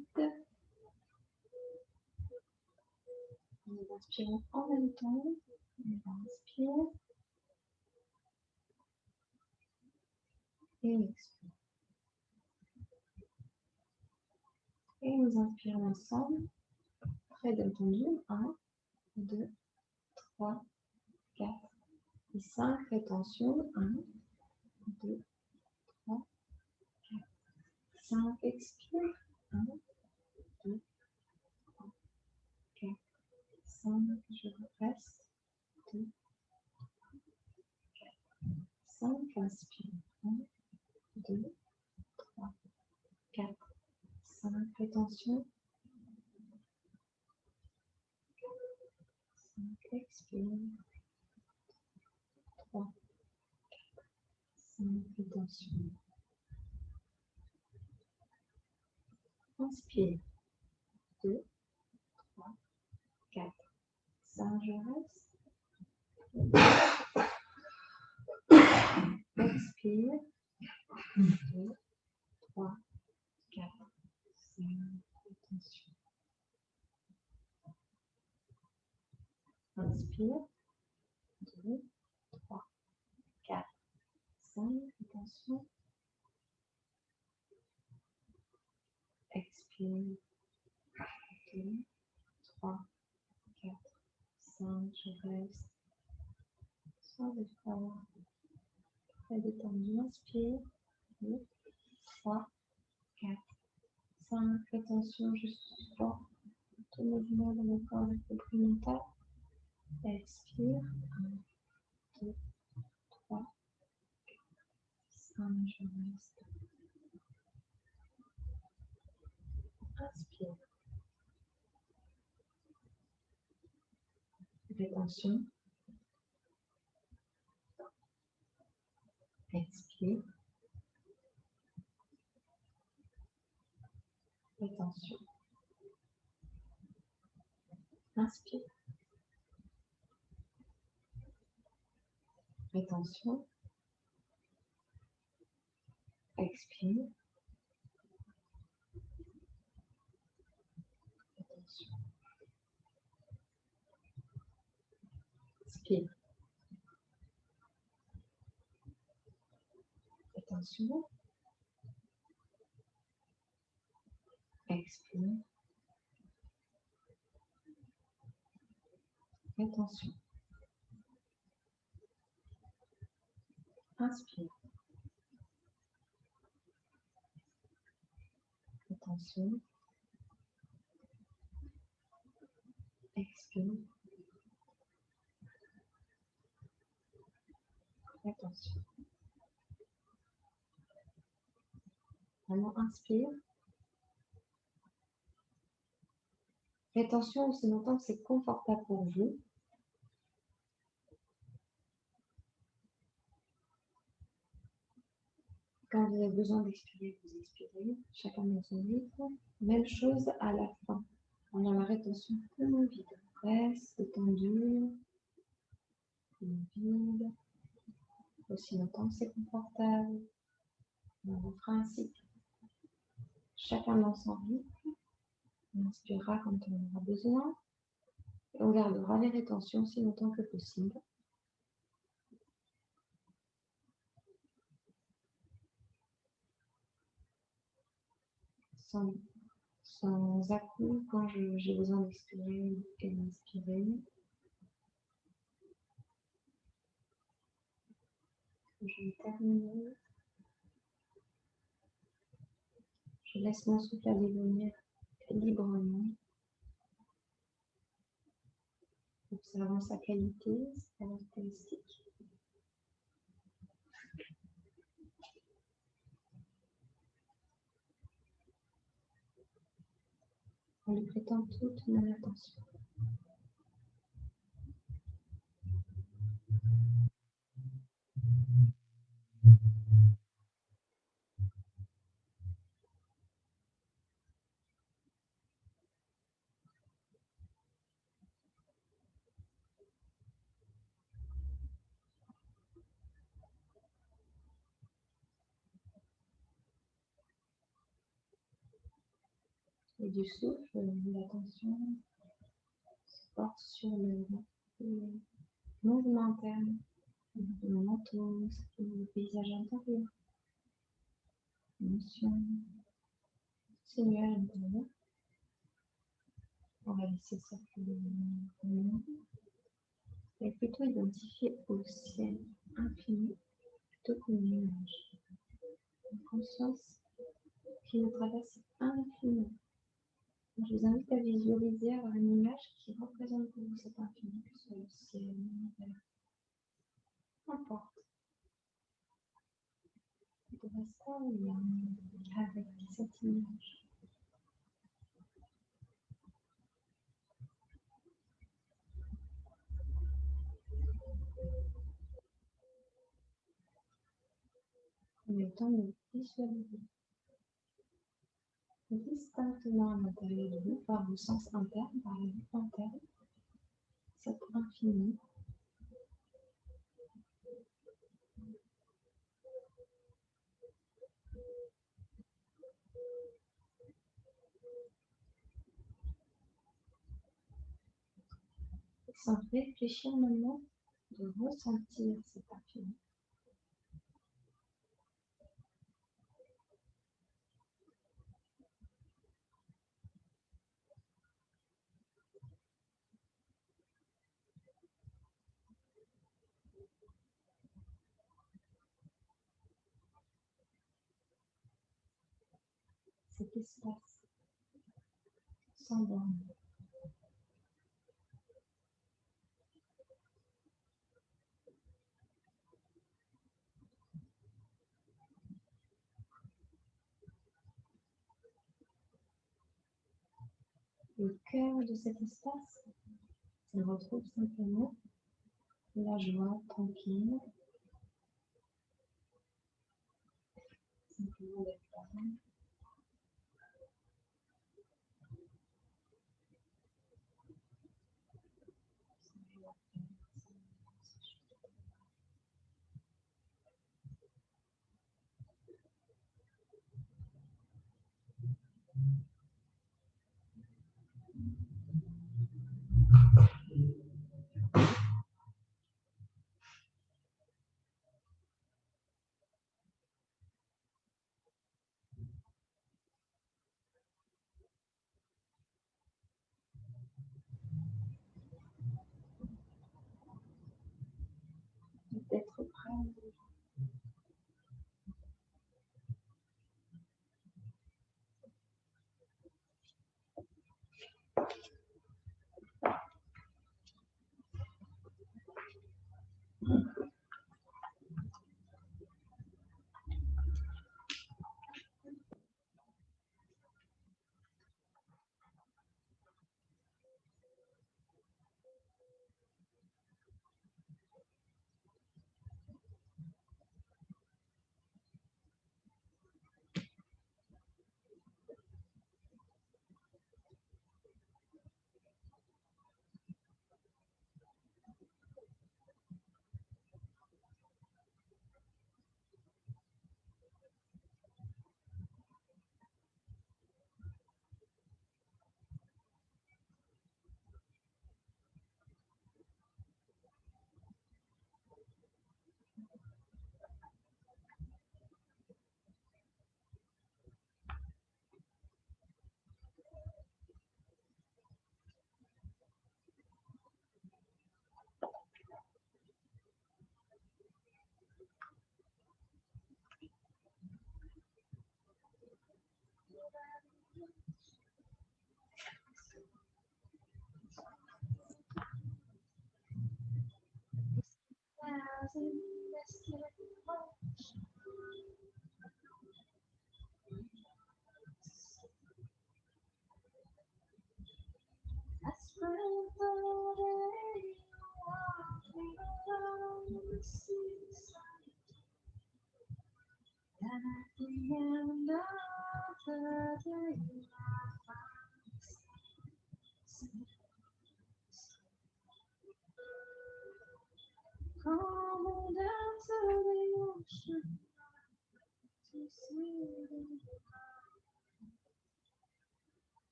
[SPEAKER 2] Nous inspirons en même temps. On inspire et on expire. Et nous inspirons ensemble, très détendu. 1, 2, 3, 4 et 5. Rétention. 1, 2, 3, 4, 5. Expire. 1, 2, 3, 4, 5. Je reste. 2, 4, 5. Inspire. 1, 2, 3, 4, 5. Rétention. 5. Expire. 3, 4, 5. Rétention. Inspire. 2, 3, 4, 5. Je reste. Expire. 2, 3, 4, 5. Attention. Inspire. 2, 3, 4, 5. Attention. Expire. 2, 3, 4, 5. Je reste. Sans effort. Très détendu. Inspire. 2, 3, 4, 5. Attention, je suspends tout mouvement dans mon corps y compris mental. Expire. 1, 2, 3, 4, 5. Je reste. Inspire. Rétention. Expire. Rétention. Inspire. Rétention. Expire. Rétention. Inspire. Rétention. Expire. Rétention. Inspire. Rétention. Expire. Rétention. Vraiment inspire. Rétention aussi longtemps que c'est confortable pour vous. Quand vous avez besoin d'expirer, vous expirez. Chacun dans son rythme. Même chose à la fin. On a la rétention poumon vide. Reste détendu. Poumon vide. aussi longtemps que c'est confortable. On fera ainsi. Chacun dans son rythme. On inspirera quand on aura besoin. Et on gardera les rétentions aussi longtemps que possible. Sans à-coups quand j'ai besoin d'expirer et d'inspirer. Je vais terminer. Je laisse mon souffle aller venir librement. Observant sa qualité, sa caractéristique. En lui prêtant toute mon attention. Et du souffle, l'attention se porte sur le mouvement interne, le menton, le paysage intérieur, l'émotion, ces nuages intérieurs. On va laisser circuler le monde et plutôt identifier au ciel infini plutôt qu'au nuage. Une conscience qui nous traverse infiniment. Je vous invite à visualiser, avoir une image qui représente pour vous cet infini, que ce soit le ciel, l'univers, n'importe. De rester en lien avec cette image. Prenez le temps de visualiser distinctement à l'intérieur de vous, par vos sens internes, par la vue interne, cet infini. Sans réfléchir maintenant, de ressentir cet infini. Cet espace sans borne. Le cœur de cet espace se retrouve simplement la joie tranquille, simplement d'être là. D'être prêt.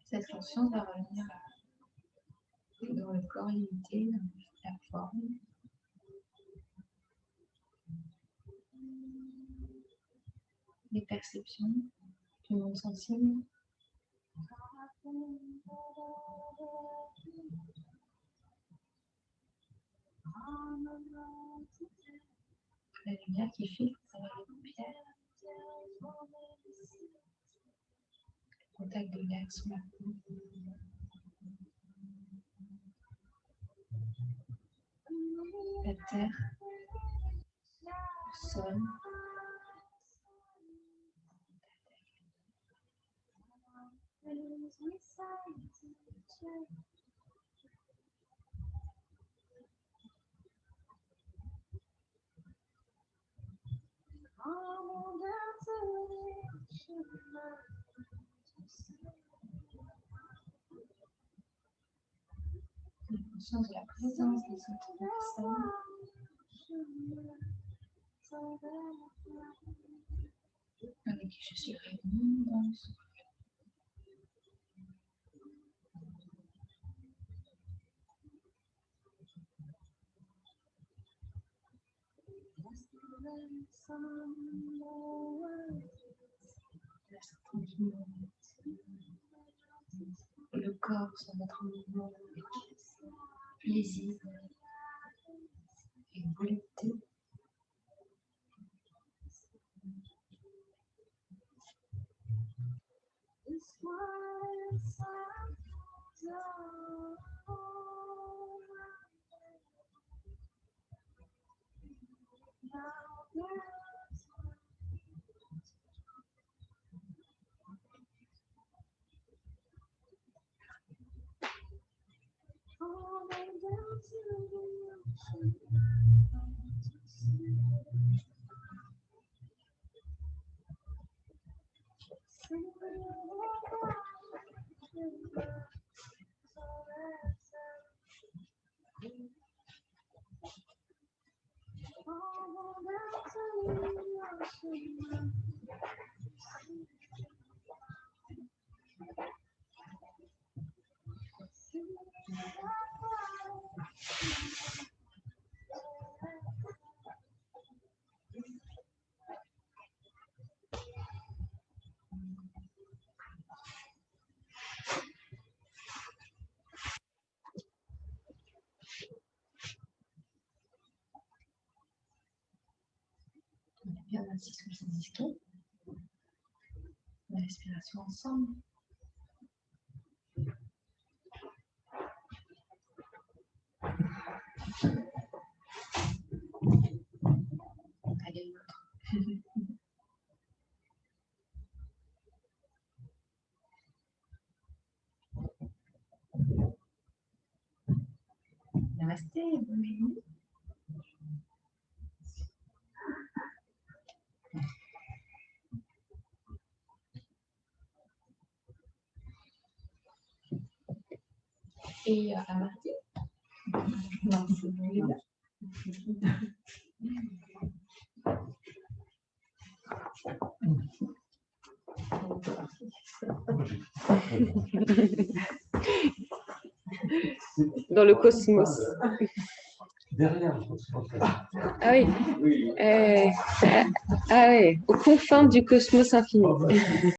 [SPEAKER 4] Cette conscience va revenir dans le corps limité, dans la forme. Les perceptions du monde sensible. La lumière qui filtre à travers les paupières. Le contact de l'air sous la peau. La terre. Le sol. La conscience de la présence des autres personnes. Avec qui je suis réunie dans le souffle. Le corps se mettre en mouvement avec plaisir et volonté. On est bien assis sur le disque. La respiration ensemble. Allez, l'autre. Namasté, bonne nuit. Et à mardi. Non, c'est bon.
[SPEAKER 3] Dans le cosmos.
[SPEAKER 1] Derrière le cosmos.
[SPEAKER 3] Ah oui.
[SPEAKER 1] Oui.
[SPEAKER 3] Ah oui, aux confins du cosmos infini.